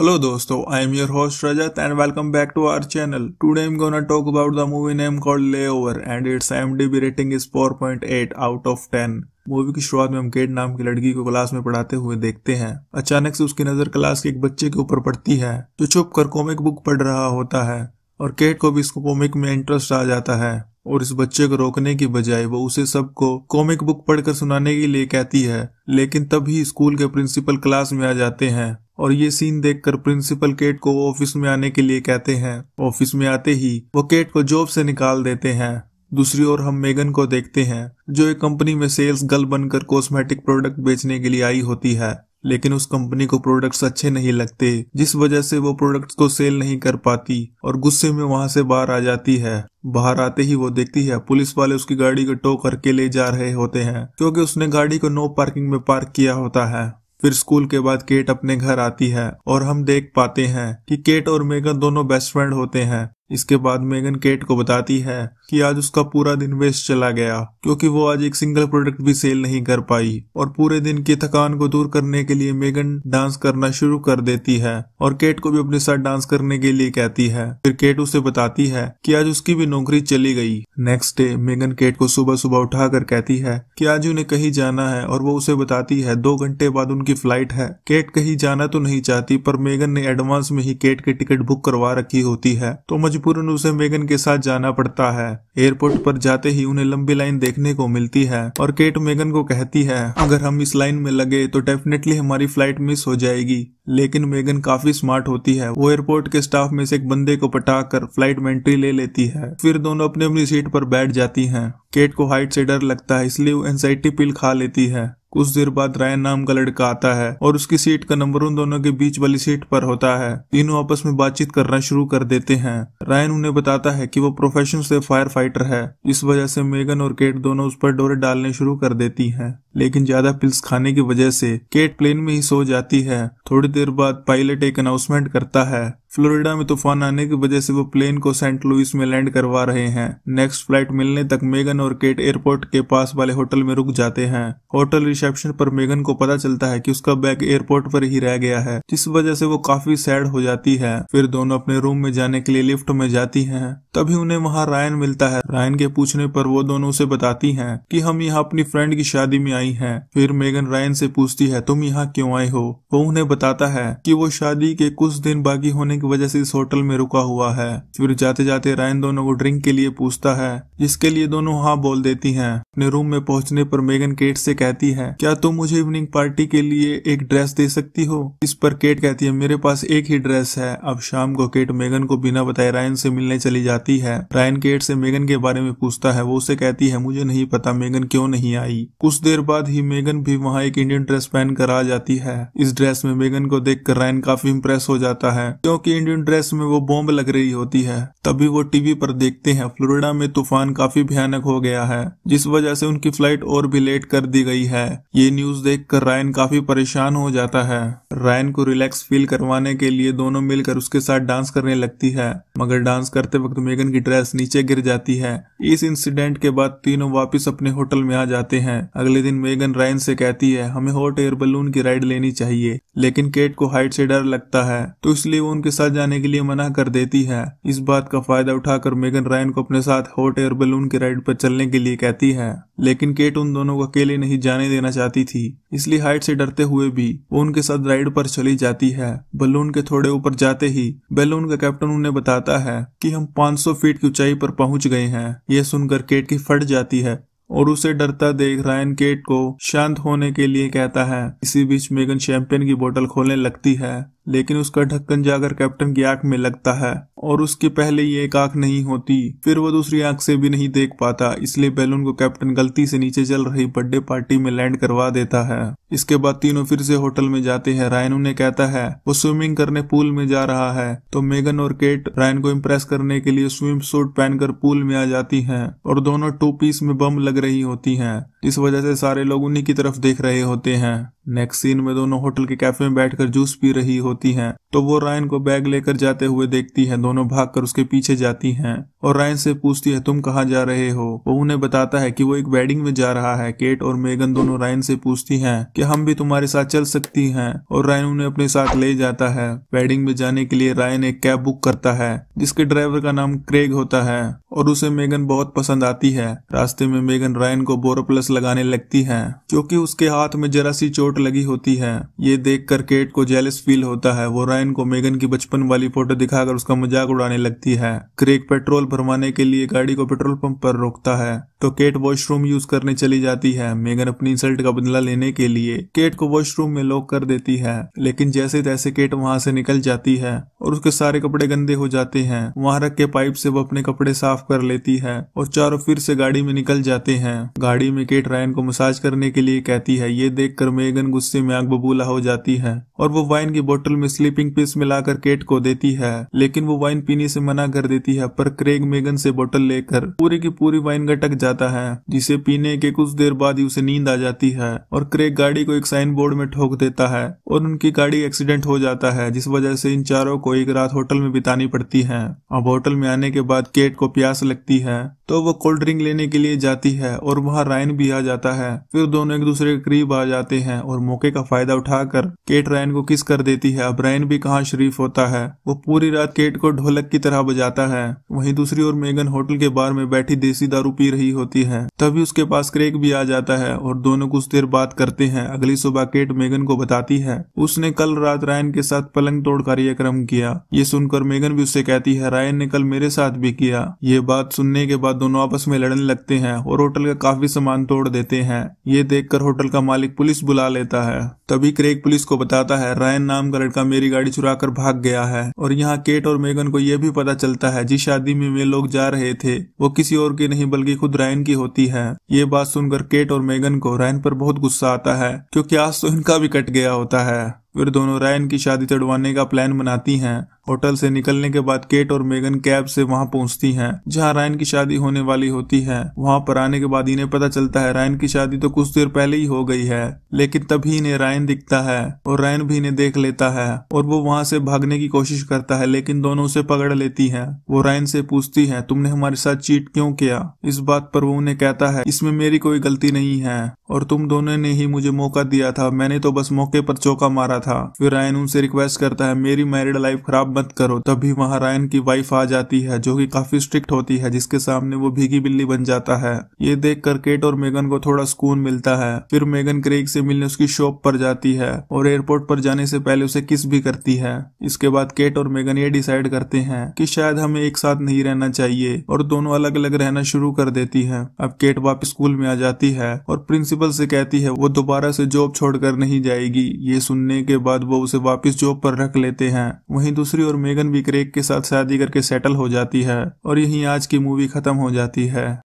Hello dosto, I am your host Rajat and welcome back to our channel. Today I'm gonna talk about the movie name called Layover and its IMDb rating is 4.8 out of 10. Movie की शुरुआत में हम cat नाम की लड़की को class में पढ़ाते हुए देखते हैं। अचानक से उसकी नजर क्लास के एक बच्चे के ऊपर पड़ती है जो छुप कर कॉमिक बुक पढ़ रहा होता है और केट को भी इसको कॉमिक में इंटरेस्ट आ जाता है और इस बच्चे को रोकने की बजाय वो उसे सबको कॉमिक बुक पढ़कर सुनाने के लिए कहती है। लेकिन तभी स्कूल के प्रिंसिपल क्लास में आ जाते हैं और ये सीन देखकर प्रिंसिपल केट को ऑफिस में आने के लिए कहते हैं। ऑफिस में आते ही वो केट को जॉब से निकाल देते हैं। दूसरी ओर हम मेगन को देखते हैं जो एक कंपनी में सेल्स गर्ल बनकर कॉस्मेटिक प्रोडक्ट बेचने के लिए आई होती है, लेकिन उस कंपनी को प्रोडक्ट्स अच्छे नहीं लगते जिस वजह से वो प्रोडक्ट्स को सेल नहीं कर पाती और गुस्से में वहां से बाहर आ जाती है। बाहर आते ही वो देखती है पुलिस वाले उसकी गाड़ी को टो करके ले जा रहे होते हैं क्योंकि उसने गाड़ी को नो पार्किंग में पार्क किया होता है। फिर स्कूल के बाद केट अपने घर आती है और हम देख पाते हैं कि केट और मेगन दोनों बेस्ट फ्रेंड होते हैं। इसके बाद मेगन केट को बताती है कि आज उसका पूरा दिन वेस्ट चला गया क्योंकि वो आज एक सिंगल प्रोडक्ट भी सेल नहीं कर पाई और पूरे दिन की थकान को दूर करने के लिए मेगन डांस करना शुरू कर देती है और केट को भी अपने साथ डांस करने के लिए कहती है। फिर केट उसे बताती है कि आज उसकी भी नौकरी चली गई। नेक्स्ट डे मेगन केट को सुबह सुबह उठाकर कहती है कि आज उन्हें कहीं जाना है और वो उसे बताती है 2 घंटे बाद उनकी फ्लाइट है। केट कहीं जाना तो नहीं चाहती पर मेगन ने एडवांस में ही केट की टिकट बुक करवा रखी होती है तो मजबूरन उसे मेगन के साथ जाना पड़ता है। एयरपोर्ट पर जाते ही उन्हें लंबी लाइन देखने को मिलती है और केट मेगन को कहती है अगर हम इस लाइन में लगे तो डेफिनेटली हमारी फ्लाइट मिस हो जाएगी। लेकिन मेगन काफी स्मार्ट होती है, वो एयरपोर्ट के स्टाफ में से एक बंदे को पटाकर फ्लाइट में एंट्री ले लेती है। फिर दोनों अपनी अपनी सीट पर बैठ जाती हैं। केट को हाइट से डर लगता है इसलिए वो एंजाइटी पिल खा लेती है। कुछ देर बाद रायन नाम का लड़का आता है और उसकी सीट का नंबर उन दोनों के बीच वाली सीट पर होता है। तीनों आपस में बातचीत करना शुरू कर देते हैं। रायन उन्हें बताता है कि वो प्रोफेशन से फायर फाइटर है, इस वजह से मेगन और केट दोनों उस पर डोरे डालने शुरू कर देती हैं। लेकिन ज्यादा पिल्स खाने की वजह से केट प्लेन में ही सो जाती है। थोड़ी देर बाद पायलट एक अनाउंसमेंट करता है फ्लोरिडा में तूफान आने की वजह से वो प्लेन को सेंट लुइस में लैंड करवा रहे हैं। नेक्स्ट फ्लाइट मिलने तक मेगन और केट एयरपोर्ट के पास वाले होटल में रुक जाते हैं। होटल रिसेप्शन पर मेगन को पता चलता है कि उसका बैग एयरपोर्ट पर ही रह गया है जिस वजह से वो काफी सैड हो जाती है। फिर दोनों अपने रूम में जाने के लिए लिफ्ट में जाती हैं। तभी उन्हें वहाँ रायन मिलता है। रायन के पूछने पर वो दोनों उसे बताती हैं कि हम यहाँ अपनी फ्रेंड की शादी में आई हैं। फिर मेगन रायन से पूछती है तुम यहाँ क्यों आए हो। वो उन्हें बताता है कि वो शादी के कुछ दिन बाकी होने की वजह से इस होटल में रुका हुआ है। फिर जाते जाते रायन दोनों को ड्रिंक के लिए पूछता है जिसके लिए दोनों हाँ बोल देती हैं। अपने रूम में पहुंचने पर मेगन केट से कहती है क्या तुम मुझे इवनिंग पार्टी के लिए एक ड्रेस दे सकती हो। इस पर केट कहती है मेरे पास एक ही ड्रेस है। अब शाम को केट मेगन को बिना बताए रायन से मिलने चली जाती है। रायन केट से मेगन के बारे में पूछता है। वो उसे कहती है मुझे नहीं पता मेगन क्यों नहीं आई। कुछ देर बाद ही मेगन भी वहाँ एक इंडियन ड्रेस पहन कर आ जाती है। इस ड्रेस में मेगन को देखकर रायन काफी इम्प्रेस हो जाता है क्योंकि इंडियन ड्रेस में वो बॉम्ब लग रही होती है। तभी वो टीवी पर देखते हैं फ्लोरिडा में तूफान काफी भयानक हो गया है जिस वजह से उनकी फ्लाइट और भी लेट कर दी गई है। ये न्यूज देखकर रायन काफी परेशान हो जाता है। रायन को रिलैक्स फील करवाने के लिए दोनों मिलकर उसके साथ डांस करने लगती है मगर डांस करते वक्त मेगन की ड्रेस नीचे गिर जाती है। इस इंसिडेंट के बाद तीनों वापस अपने होटल में आ जाते हैं। अगले दिन मेगन रायन से कहती है हमें हॉट एयर बलून की राइड लेनी चाहिए, लेकिन केट को हाइट से डर लगता है तो इसलिए वो उनके साथ जाने के लिए मना कर देती है। इस बात का फायदा उठाकर मेगन रायन को अपने साथ हॉट एयर बलून की राइड पर चलने के लिए कहती है, लेकिन केट उन दोनों को अकेले नहीं जाने देना चाहती थी इसलिए हाइट से डरते हुए भी वो उनके साथ राइड पर चली जाती है। बलून के थोड़े ऊपर जाते ही बैलून का कैप्टन उन्हें बताता है कि हम 500 फीट की ऊंचाई पर पहुंच गए हैं। यह सुनकर केट की फट जाती है और उसे डरता देख रायन केट को शांत होने के लिए कहता है। इसी बीच मेगन शैंपेन की बोतल खोलने लगती है लेकिन उसका ढक्कन जाकर कैप्टन की आंख में लगता है और उसकी पहले ही एक आंख नहीं होती। फिर वो दूसरी आंख से भी नहीं देख पाता इसलिए बैलून को कैप्टन गलती से नीचे चल रही बर्थडे पार्टी में लैंड करवा देता है। इसके बाद तीनों फिर से होटल में जाते हैं। रायन उन्हें कहता है वो स्विमिंग करने पूल में जा रहा है तो मेगन और केट रायन को इम्प्रेस करने के लिए स्विम सूट पहनकर पूल में आ जाती हैं और दोनों 2 पीस में बम लग रही होती हैं। इस वजह से सारे लोग उन्हीं की तरफ देख रहे होते हैं। नेक्स्ट सीन में दोनों होटल के कैफे में बैठकर जूस पी रही होती हैं, तो वो रायन को बैग लेकर जाते हुए देखती है। दोनों भागकर उसके पीछे जाती हैं और रायन से पूछती है तुम कहाँ जा रहे हो। वो उन्हें बताता है कि वो एक वेडिंग में जा रहा है। केट और मेगन दोनों रायन से पूछती हैं कि हम भी तुम्हारे साथ चल सकती हैं, और रायन उन्हें अपने साथ ले जाता है। वेडिंग में जाने के लिए रायन एक कैब बुक करता है जिसके ड्राइवर का नाम क्रेग होता है और उसे मेगन बहुत पसंद आती है। रास्ते में मेगन रायन को बोरोप्लस लगाने लगती है क्योंकि उसके हाथ में जरा सी चोट लगी होती है। ये देखकर केट को जेलस फील होता है। वो रायन को मेगन की बचपन वाली फोटो दिखाकर उसका मजाक उड़ाने लगती है। क्रेग पेट्रोल भरवाने के लिए गाड़ी को पेट्रोल पंप पर रोकता है तो केट वॉशरूम यूज करने चली जाती है। मेगन अपनी इंसल्ट का बदला लेने के लिए केट को वॉशरूम में लॉक कर देती है, लेकिन जैसे तैसे केट वहां से निकल जाती है और उसके सारे कपड़े गंदे हो जाते हैं। वहां रख के पाइप से वो अपने कपड़े साफ कर लेती है और चारों फिर से गाड़ी में निकल जाते हैं। गाड़ी में केट रायन को मसाज करने के लिए कहती है। ये देखकर मेगन गुस्से में आग बबूला हो जाती है और वो वाइन की बोतल में स्लीपिंग पिल्स मिलाकर केट को देती है, लेकिन वो वाइन पीने से मना कर देती है। पर क्रेग मेगन से बोतल लेकर पूरी की पूरी वाइन गटक जाता है, जिसे पीने के कुछ देर बाद ही उसे नींद आ जाती है और क्रेग गाड़ी को एक साइन बोर्ड में ठोक देता है और उनकी गाड़ी एक्सीडेंट हो जाता है, जिस वजह से इन चारों को एक रात होटल में बितानी पड़ती है। अब होटल में आने के बाद केट को प्यास लगती है तो वो कोल्ड ड्रिंक लेने के लिए जाती है और वहाँ रायन भी आ जाता है। फिर दोनों एक दूसरे के करीब आ जाते हैं और मौके का फायदा उठाकर केट रायन को किस कर देती है। अब रायन भी कहाँ शरीफ होता है, वो पूरी रात केट को ढोलक की तरह बजाता है। वहीं दूसरी ओर मेगन होटल के बार में बैठी देसी दारू पी रही होती है। तभी उसके पास क्रेग भी आ जाता है और दोनों कुछ देर बात करते हैं। अगली सुबह केट मेगन को बताती है उसने कल रात रायन के साथ पलंग तोड़ कार्यक्रम किया। ये सुनकर मेगन भी उससे कहती है रायन ने कल मेरे साथ भी किया। ये बात सुनने के बाद दोनों आपस में लड़ने लगते हैं और होटल का काफी सामान तोड़ देते हैं। ये देखकर होटल का मालिक पुलिस बुला लेता है। तभी क्रेग पुलिस को बताता है रायन नाम का लड़का मेरी गाड़ी चुराकर भाग गया है। और यहाँ केट और मेगन को यह भी पता चलता है जिस शादी में वे लोग जा रहे थे वो किसी और की नहीं बल्कि खुद रायन की होती है। ये बात सुनकर केट और मेगन को रायन पर बहुत गुस्सा आता है क्योंकि आज तो इनका भी कट गया होता है। फिर दोनों रायन की शादी तड़वाने का प्लान बनाती हैं। होटल से निकलने के बाद केट और मेगन कैब से वहां पहुंचती हैं जहां रायन की शादी होने वाली होती है। वहां पर आने के बाद इन्हें पता चलता है रायन की शादी तो कुछ देर पहले ही हो गई है, लेकिन तभी इन्हें रायन दिखता है और रायन भी इन्हें देख लेता है और वो वहां से भागने की कोशिश करता है, लेकिन दोनों उसे पकड़ लेती है। वो रायन से पूछती है तुमने हमारे साथ चीट क्यों किया। इस बात पर वो उन्हें कहता है इसमें मेरी कोई गलती नहीं है और तुम दोनों ने ही मुझे मौका दिया था, मैंने तो बस मौके पर चौका मारा था। फिर रायन उनसे रिक्वेस्ट करता है मेरी मैरिड लाइफ खराब मत करो। तभी वहां रायन की वाइफ आ जाती है जो कि काफी स्ट्रिक्ट होती है, जिसके सामने वो भीगी बिल्ली बन जाता है। ये देखकर केट और मेगन को थोड़ा सुकून मिलता है। फिर मेगन क्रेग से मिलने उसकी शॉप पर जाती है और एयरपोर्ट पर जाने से पहले उसे किस भी करती है। इसके बाद केट और मेगन ये डिसाइड करते हैं कि शायद हमें एक साथ नहीं रहना चाहिए और दोनों अलग अलग रहना शुरू कर देती है। अब केट वापस स्कूल में आ जाती है और प्रिंसिपल से कहती है वो दोबारा से जॉब छोड़कर नहीं जाएगी। ये सुनने के बाद वो उसे वापस जॉब पर रख लेते हैं। वहीं दूसरी ओर मेगन भी क्रेग के साथ शादी करके सेटल हो जाती है और यहीं आज की मूवी खत्म हो जाती है।